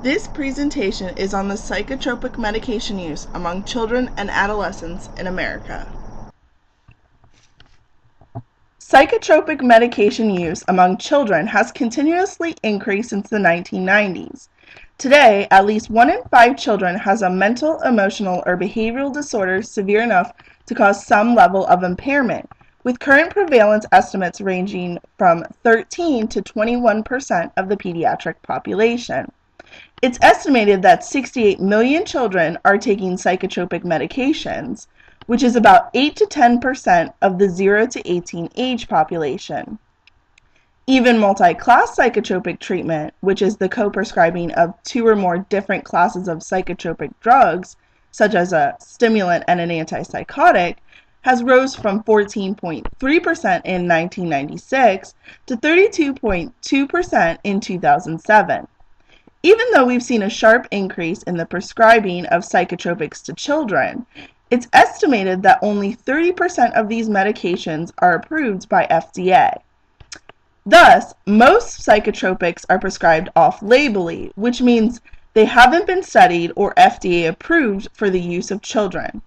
This presentation is on the psychotropic medication use among children and adolescents in America. Psychotropic medication use among children has continuously increased since the 1990s. Today, at least 1 in 5 children has a mental, emotional, or behavioral disorder severe enough to cause some level of impairment, with current prevalence estimates ranging from 13 to 21% of the pediatric population. It's estimated that 68 million children are taking psychotropic medications, which is about 8 to 10% of the 0 to 18 age population. Even multi-class psychotropic treatment, which is the co-prescribing of 2 or more different classes of psychotropic drugs, such as a stimulant and an antipsychotic, has rose from 14.3% in 1996 to 32.2% in 2007. Even though we've seen a sharp increase in the prescribing of psychotropics to children, it's estimated that only 30% of these medications are approved by FDA. Thus, most psychotropics are prescribed off-label, which means they haven't been studied or FDA approved for the use of children.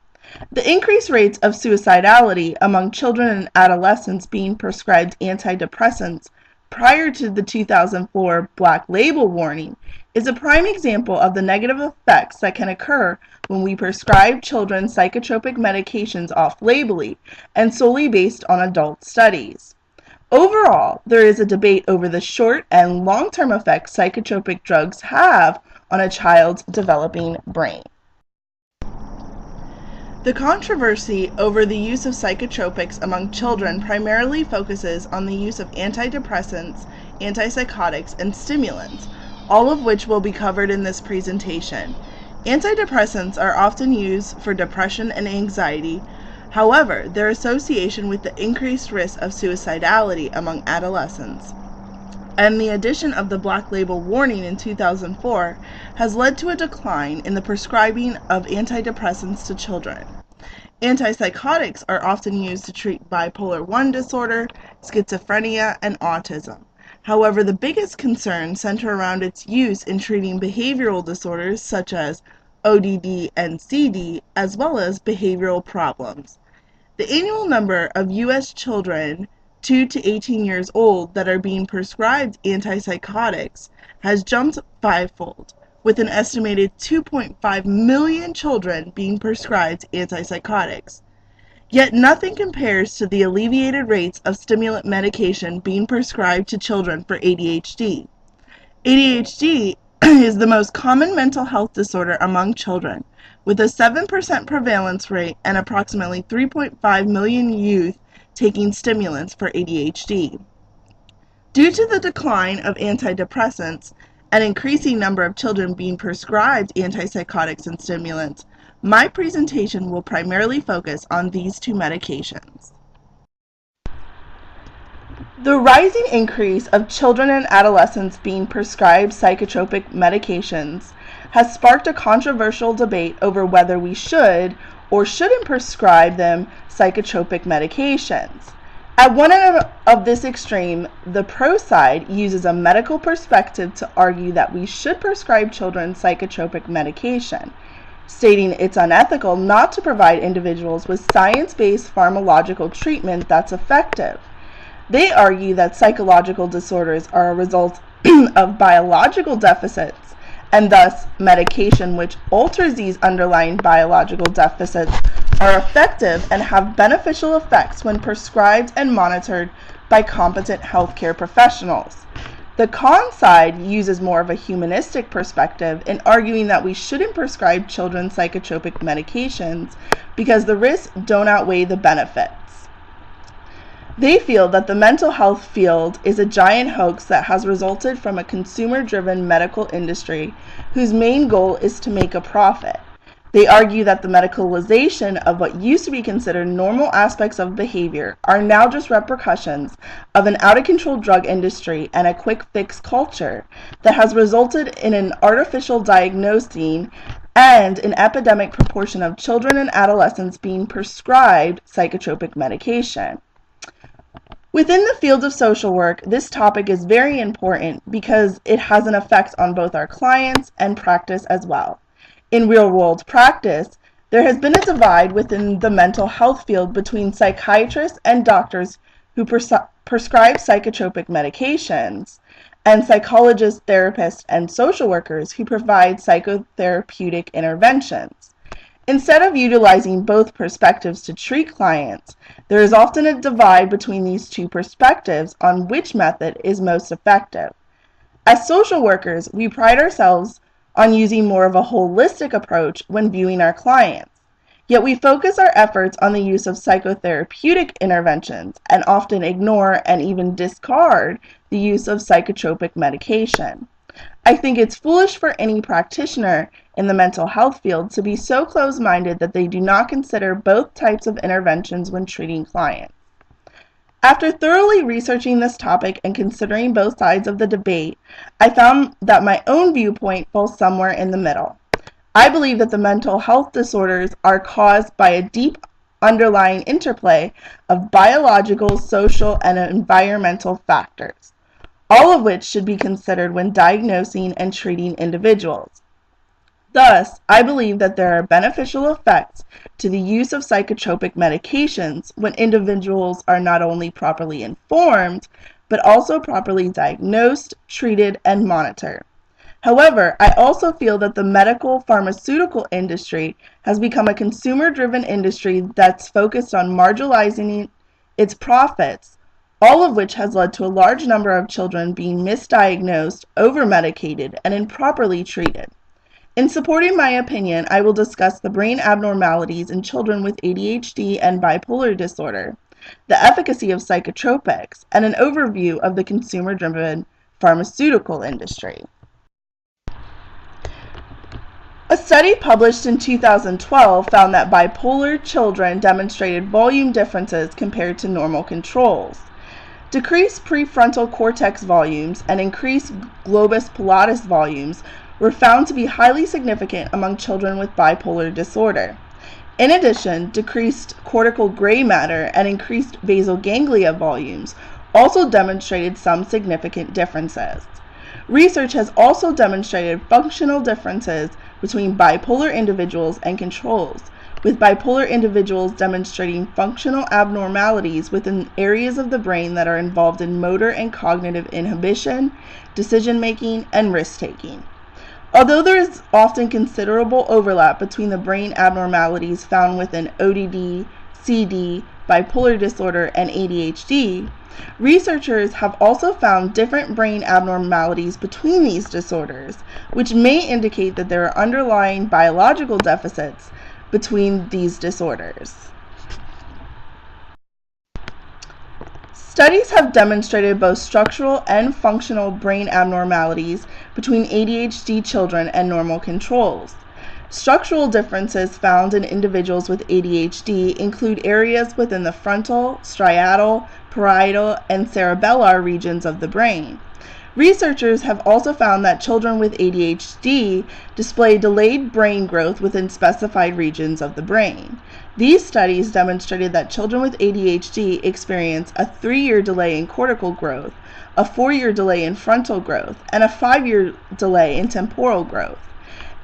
The increased rates of suicidality among children and adolescents being prescribed antidepressants prior to the 2004 Black Label warning is a prime example of the negative effects that can occur when we prescribe children psychotropic medications off-label and solely based on adult studies. Overall, there is a debate over the short and long-term effects psychotropic drugs have on a child's developing brain. The controversy over the use of psychotropics among children primarily focuses on the use of antidepressants, antipsychotics, and stimulants, all of which will be covered in this presentation. Antidepressants are often used for depression and anxiety. However, their association with the increased risk of suicidality among adolescents and the addition of the Black Label warning in 2004 has led to a decline in the prescribing of antidepressants to children. Antipsychotics are often used to treat bipolar I disorder, schizophrenia, and autism. However, the biggest concerns center around its use in treating behavioral disorders such as ODD and CD, as well as behavioral problems. The annual number of U.S. children 2 to 18 years old that are being prescribed antipsychotics has jumped fivefold, with an estimated 2.5 million children being prescribed antipsychotics. Yet nothing compares to the alleviated rates of stimulant medication being prescribed to children for ADHD. ADHD is the most common mental health disorder among children, with a 7% prevalence rate and approximately 3.5 million youth taking stimulants for ADHD. Due to the decline of antidepressants, an increasing number of children being prescribed antipsychotics and stimulants, my presentation will primarily focus on these 2 medications. The rising increase of children and adolescents being prescribed psychotropic medications has sparked a controversial debate over whether we should or shouldn't prescribe them psychotropic medications. At one end of this extreme, the pro side uses a medical perspective to argue that we should prescribe children psychotropic medication, stating it's unethical not to provide individuals with science-based pharmacological treatment that's effective. They argue that psychological disorders are a result of biological deficits, and thus medication which alters these underlying biological deficits are effective and have beneficial effects when prescribed and monitored by competent healthcare professionals. The con side uses more of a humanistic perspective in arguing that we shouldn't prescribe children psychotropic medications because the risks don't outweigh the benefits. They feel that the mental health field is a giant hoax that has resulted from a consumer-driven medical industry whose main goal is to make a profit. They argue that the medicalization of what used to be considered normal aspects of behavior are now just repercussions of an out-of-control drug industry and a quick-fix culture that has resulted in an artificial diagnosing and an epidemic proportion of children and adolescents being prescribed psychotropic medication. Within the field of social work, this topic is very important because it has an effect on both our clients and practice as well. In real-world practice, there has been a divide within the mental health field between psychiatrists and doctors who prescribe psychotropic medications, and psychologists, therapists, and social workers who provide psychotherapeutic interventions. Instead of utilizing both perspectives to treat clients, there is often a divide between these two perspectives on which method is most effective. As social workers, we pride ourselves on using more of a holistic approach when viewing our clients. Yet we focus our efforts on the use of psychotherapeutic interventions and often ignore and even discard the use of psychotropic medication. I think it's foolish for any practitioner in the mental health field to be so close-minded that they do not consider both types of interventions when treating clients. After thoroughly researching this topic and considering both sides of the debate, I found that my own viewpoint falls somewhere in the middle. I believe that the mental health disorders are caused by a deep underlying interplay of biological, social, and environmental factors, all of which should be considered when diagnosing and treating individuals. Thus, I believe that there are beneficial effects to the use of psychotropic medications when individuals are not only properly informed, but also properly diagnosed, treated, and monitored. However, I also feel that the medical pharmaceutical industry has become a consumer-driven industry that's focused on marginalizing its profits, all of which has led to a large number of children being misdiagnosed, over-medicated, and improperly treated. In supporting my opinion, I will discuss the brain abnormalities in children with ADHD and bipolar disorder, the efficacy of psychotropics, and an overview of the consumer-driven pharmaceutical industry. A study published in 2012 found that bipolar children demonstrated volume differences compared to normal controls. Decreased prefrontal cortex volumes and increased globus pilatus volumes were found to be highly significant among children with bipolar disorder. In addition, decreased cortical gray matter and increased basal ganglia volumes also demonstrated some significant differences. Research has also demonstrated functional differences between bipolar individuals and controls, with bipolar individuals demonstrating functional abnormalities within areas of the brain that are involved in motor and cognitive inhibition, decision-making, and risk-taking. Although there is often considerable overlap between the brain abnormalities found within ODD, CD, bipolar disorder, and ADHD, researchers have also found different brain abnormalities between these disorders, which may indicate that there are underlying biological deficits between these disorders. Studies have demonstrated both structural and functional brain abnormalities between ADHD children and normal controls. Structural differences found in individuals with ADHD include areas within the frontal, striatal, parietal, and cerebellar regions of the brain. Researchers have also found that children with ADHD display delayed brain growth within specified regions of the brain. These studies demonstrated that children with ADHD experience a 3-year delay in cortical growth, a 4-year delay in frontal growth, and a 5-year delay in temporal growth.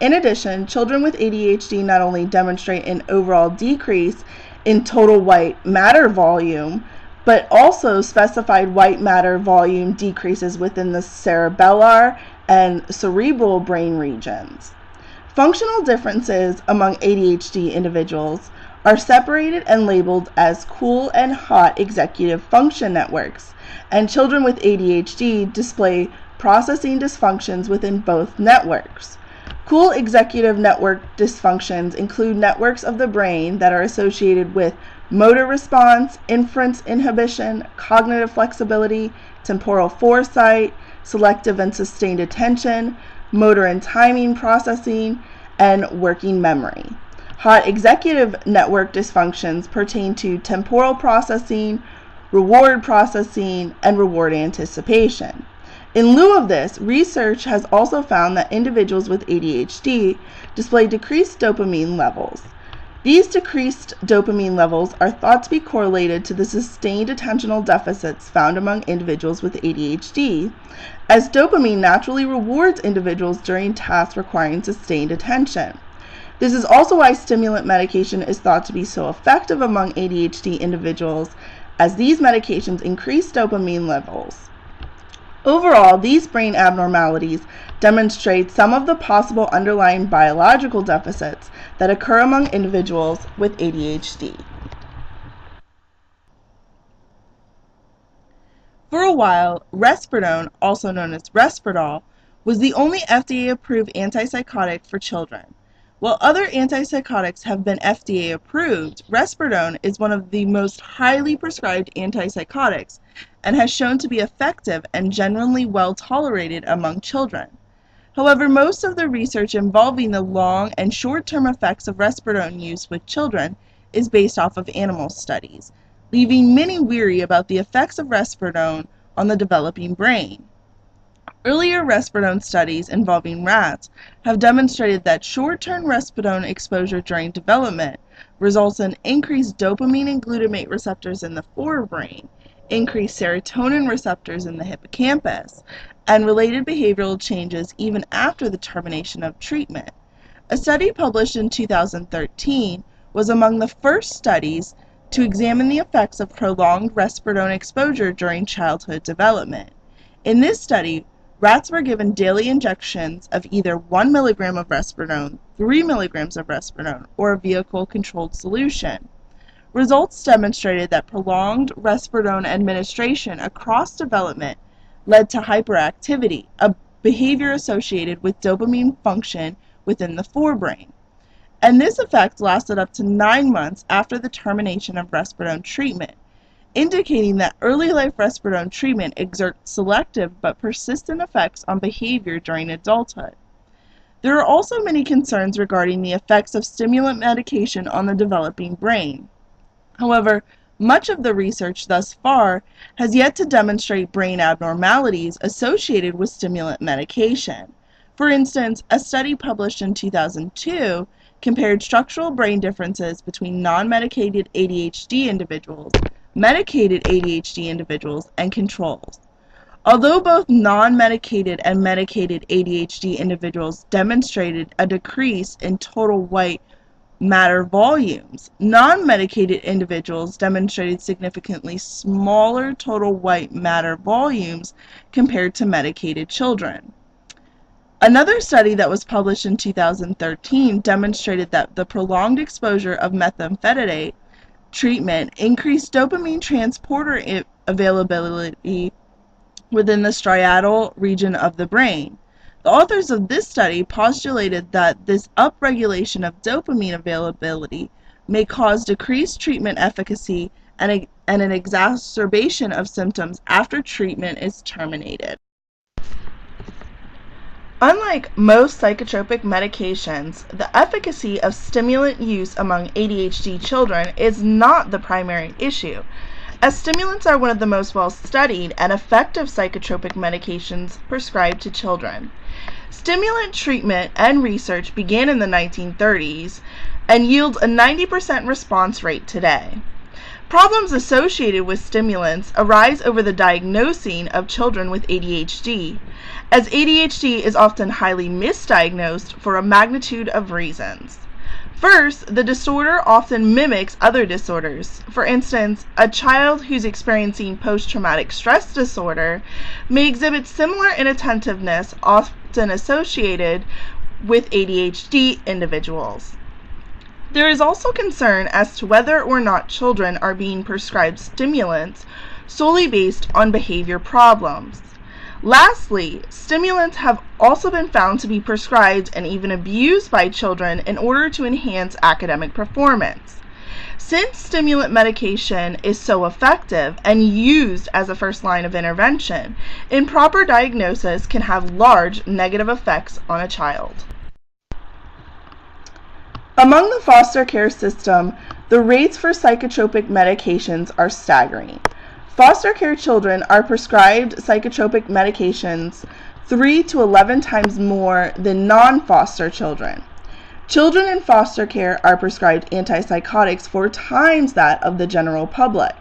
In addition, children with ADHD not only demonstrate an overall decrease in total white matter volume, but also specified white matter volume decreases within the cerebellar and cerebral brain regions. Functional differences among ADHD individuals are separated and labeled as cool and hot executive function networks, and children with ADHD display processing dysfunctions within both networks. Cool executive network dysfunctions include networks of the brain that are associated with motor response, inference inhibition, cognitive flexibility, temporal foresight, selective and sustained attention, motor and timing processing, and working memory. Hot executive network dysfunctions pertain to temporal processing, reward processing, and reward anticipation. In lieu of this, research has also found that individuals with ADHD display decreased dopamine levels. These decreased dopamine levels are thought to be correlated to the sustained attentional deficits found among individuals with ADHD, as dopamine naturally rewards individuals during tasks requiring sustained attention. This is also why stimulant medication is thought to be so effective among ADHD individuals, as these medications increase dopamine levels. Overall, these brain abnormalities demonstrate some of the possible underlying biological deficits that occur among individuals with ADHD. For a while, risperidone, also known as Risperdal, was the only FDA-approved antipsychotic for children. While other antipsychotics have been FDA-approved, risperidone is one of the most highly prescribed antipsychotics and has shown to be effective and generally well tolerated among children. However, most of the research involving the long and short-term effects of risperidone use with children is based off of animal studies, leaving many weary about the effects of risperidone on the developing brain. Earlier risperidone studies involving rats have demonstrated that short-term risperidone exposure during development results in increased dopamine and glutamate receptors in the forebrain, increased serotonin receptors in the hippocampus, and related behavioral changes even after the termination of treatment. A study published in 2013 was among the first studies to examine the effects of prolonged risperidone exposure during childhood development. In this study, rats were given daily injections of either 1 milligram of risperidone, 3 milligrams of risperidone, or a vehicle-controlled solution. Results demonstrated that prolonged risperidone administration across development led to hyperactivity, a behavior associated with dopamine function within the forebrain. And this effect lasted up to 9 months after the termination of risperidone treatment, indicating that early life risperidone treatment exerts selective but persistent effects on behavior during adulthood. There are also many concerns regarding the effects of stimulant medication on the developing brain. However, much of the research thus far has yet to demonstrate brain abnormalities associated with stimulant medication. For instance, a study published in 2002 compared structural brain differences between non-medicated ADHD individuals, medicated ADHD individuals, and controls. Although both non-medicated and medicated ADHD individuals demonstrated a decrease in total white matter volumes, non-medicated individuals demonstrated significantly smaller total white matter volumes compared to medicated children. Another study that was published in 2013 demonstrated that the prolonged exposure of methamphetamine treatment increased dopamine transporter availability within the striatal region of the brain. The authors of this study postulated that this upregulation of dopamine availability may cause decreased treatment efficacy and an exacerbation of symptoms after treatment is terminated. Unlike most psychotropic medications, the efficacy of stimulant use among ADHD children is not the primary issue, as stimulants are one of the most well-studied and effective psychotropic medications prescribed to children. Stimulant treatment and research began in the 1930s and yields a 90% response rate today. Problems associated with stimulants arise over the diagnosing of children with ADHD, as ADHD is often highly misdiagnosed for a magnitude of reasons. First, the disorder often mimics other disorders. For instance, a child who's experiencing post-traumatic stress disorder may exhibit similar inattentiveness often associated with ADHD individuals. There is also concern as to whether or not children are being prescribed stimulants solely based on behavior problems. Lastly, stimulants have also been found to be prescribed and even abused by children in order to enhance academic performance. Since stimulant medication is so effective and used as a first line of intervention, improper diagnosis can have large negative effects on a child. Among the foster care system, the rates for psychotropic medications are staggering. Foster care children are prescribed psychotropic medications 3 to 11 times more than non-foster children. Children in foster care are prescribed antipsychotics 4 times that of the general public.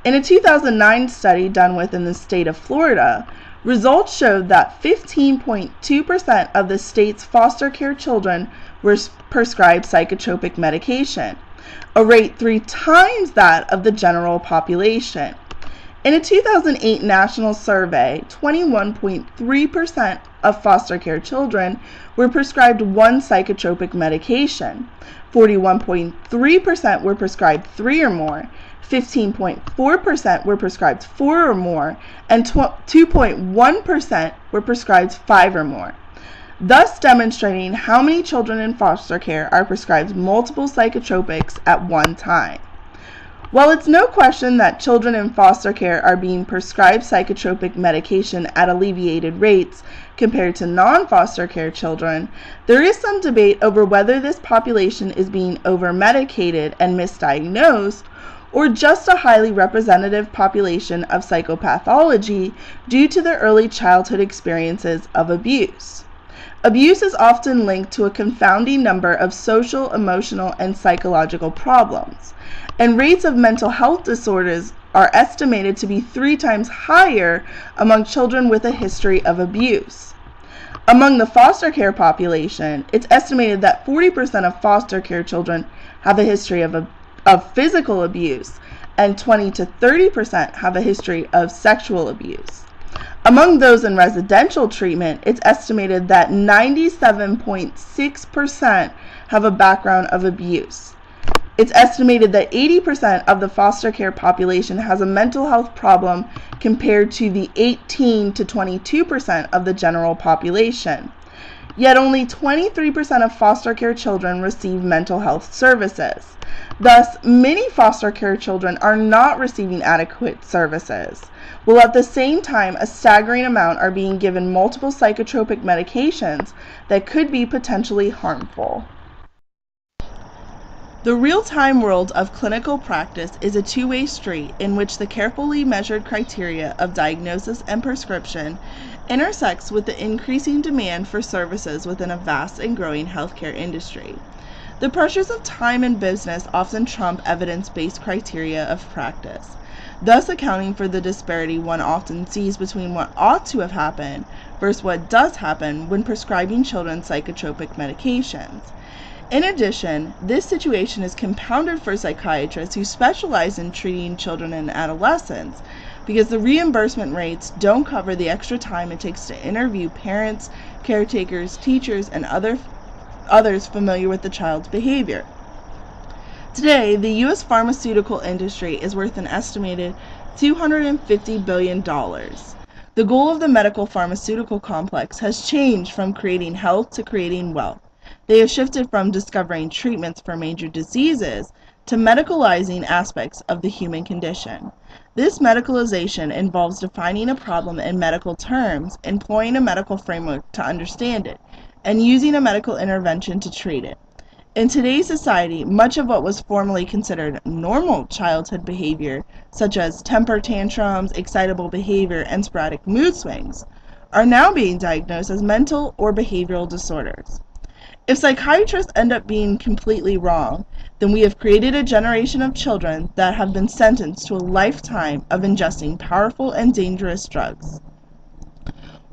In a 2009 study done within the state of Florida, results showed that 15.2% of the state's foster care children were prescribed psychotropic medication, a rate 3 times that of the general population. In a 2008 national survey, 21.3% of foster care children were prescribed 1 psychotropic medication, 41.3% were prescribed 3 or more, 15.4% were prescribed 4 or more, and 2.1% were prescribed 5 or more, thus demonstrating how many children in foster care are prescribed multiple psychotropics at one time. While it's no question that children in foster care are being prescribed psychotropic medication at alleviated rates compared to non-foster care children, there is some debate over whether this population is being over-medicated and misdiagnosed, or just a highly representative population of psychopathology due to their early childhood experiences of abuse. Abuse is often linked to a confounding number of social, emotional, and psychological problems, and rates of mental health disorders are estimated to be 3 times higher among children with a history of abuse. Among the foster care population, it's estimated that 40% of foster care children have a history of physical abuse, and 20 to 30% have a history of sexual abuse. Among those in residential treatment, it's estimated that 97.6% have a background of abuse. It's estimated that 80% of the foster care population has a mental health problem compared to the 18 to 22% of the general population. Yet only 23% of foster care children receive mental health services. Thus, many foster care children are not receiving adequate services, while at the same time a staggering amount are being given multiple psychotropic medications that could be potentially harmful. The real-time world of clinical practice is a two-way street in which the carefully measured criteria of diagnosis and prescription intersects with the increasing demand for services within a vast and growing healthcare industry. The pressures of time and business often trump evidence-based criteria of practice, thus accounting for the disparity one often sees between what ought to have happened versus what does happen when prescribing children psychotropic medications. In addition, this situation is compounded for psychiatrists who specialize in treating children and adolescents because the reimbursement rates don't cover the extra time it takes to interview parents, caretakers, teachers, and others familiar with the child's behavior. Today, the U.S. pharmaceutical industry is worth an estimated $250 billion. The goal of the medical pharmaceutical complex has changed from creating health to creating wealth. They have shifted from discovering treatments for major diseases to medicalizing aspects of the human condition. This medicalization involves defining a problem in medical terms, employing a medical framework to understand it, and using a medical intervention to treat it. In today's society, much of what was formerly considered normal childhood behavior, such as temper tantrums, excitable behavior, and sporadic mood swings, are now being diagnosed as mental or behavioral disorders. If psychiatrists end up being completely wrong, then we have created a generation of children that have been sentenced to a lifetime of ingesting powerful and dangerous drugs.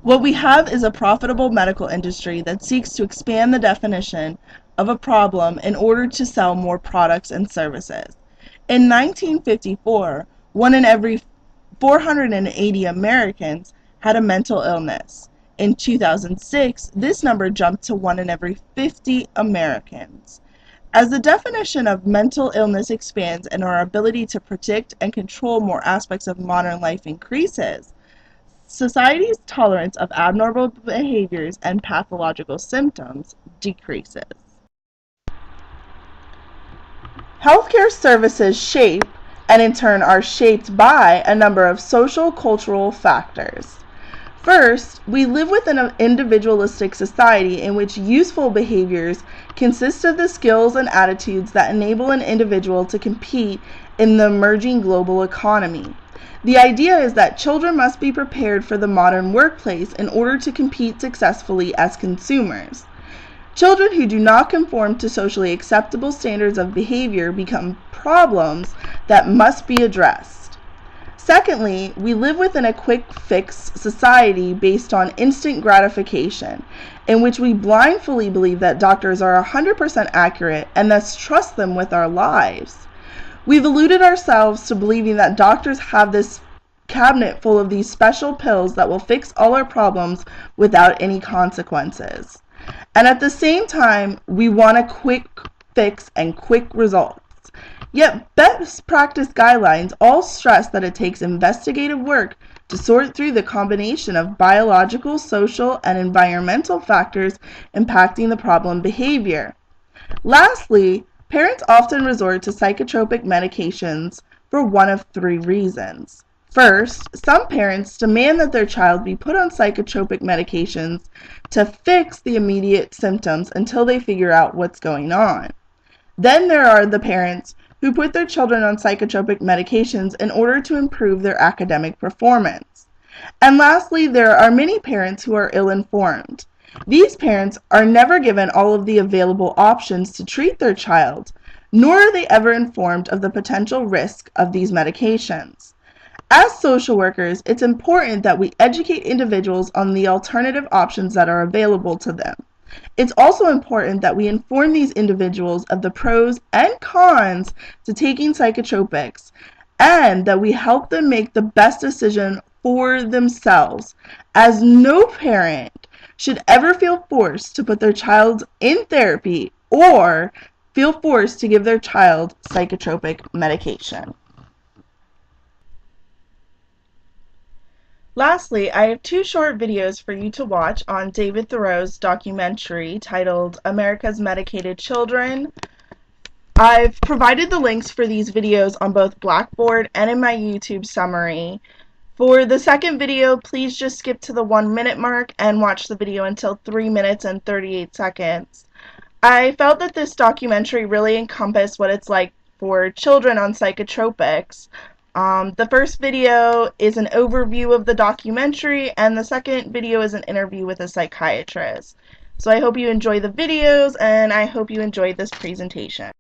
What we have is a profitable medical industry that seeks to expand the definition of a problem in order to sell more products and services. In 1954, 1 in every 480 Americans had a mental illness. In 2006, this number jumped to 1 in every 50 Americans. As the definition of mental illness expands and our ability to predict and control more aspects of modern life increases, society's tolerance of abnormal behaviors and pathological symptoms decreases. Healthcare services shape, and in turn are shaped by, a number of social cultural factors. First, we live within an individualistic society in which useful behaviors consist of the skills and attitudes that enable an individual to compete in the emerging global economy. The idea is that children must be prepared for the modern workplace in order to compete successfully as consumers. Children who do not conform to socially acceptable standards of behavior become problems that must be addressed. Secondly, we live within a quick-fix society based on instant gratification, in which we blindly believe that doctors are 100% accurate and thus trust them with our lives. We've deluded ourselves to believing that doctors have this cabinet full of these special pills that will fix all our problems without any consequences. And at the same time, we want a quick fix and quick results. Yet best practice guidelines all stress that it takes investigative work to sort through the combination of biological, social, and environmental factors impacting the problem behavior. Lastly, parents often resort to psychotropic medications for one of three reasons. First, some parents demand that their child be put on psychotropic medications to fix the immediate symptoms until they figure out what's going on. Then there are the parents who put their children on psychotropic medications in order to improve their academic performance. And lastly, there are many parents who are ill-informed. These parents are never given all of the available options to treat their child, nor are they ever informed of the potential risk of these medications. As social workers, it's important that we educate individuals on the alternative options that are available to them. It's also important that we inform these individuals of the pros and cons to taking psychotropics, and that we help them make the best decision for themselves, as no parent should ever feel forced to put their child in therapy or feel forced to give their child psychotropic medication. Lastly, I have two short videos for you to watch on David Thoreau's documentary titled America's Medicated Children. I've provided the links for these videos on both Blackboard and in my YouTube summary. For the second video, please just skip to the 1 minute mark and watch the video until 3 minutes and 38 seconds. I felt that this documentary really encompassed what it's like for children on psychotropics. The first video is an overview of the documentary, and the second video is an interview with a psychiatrist. So I hope you enjoy the videos, and I hope you enjoyed this presentation.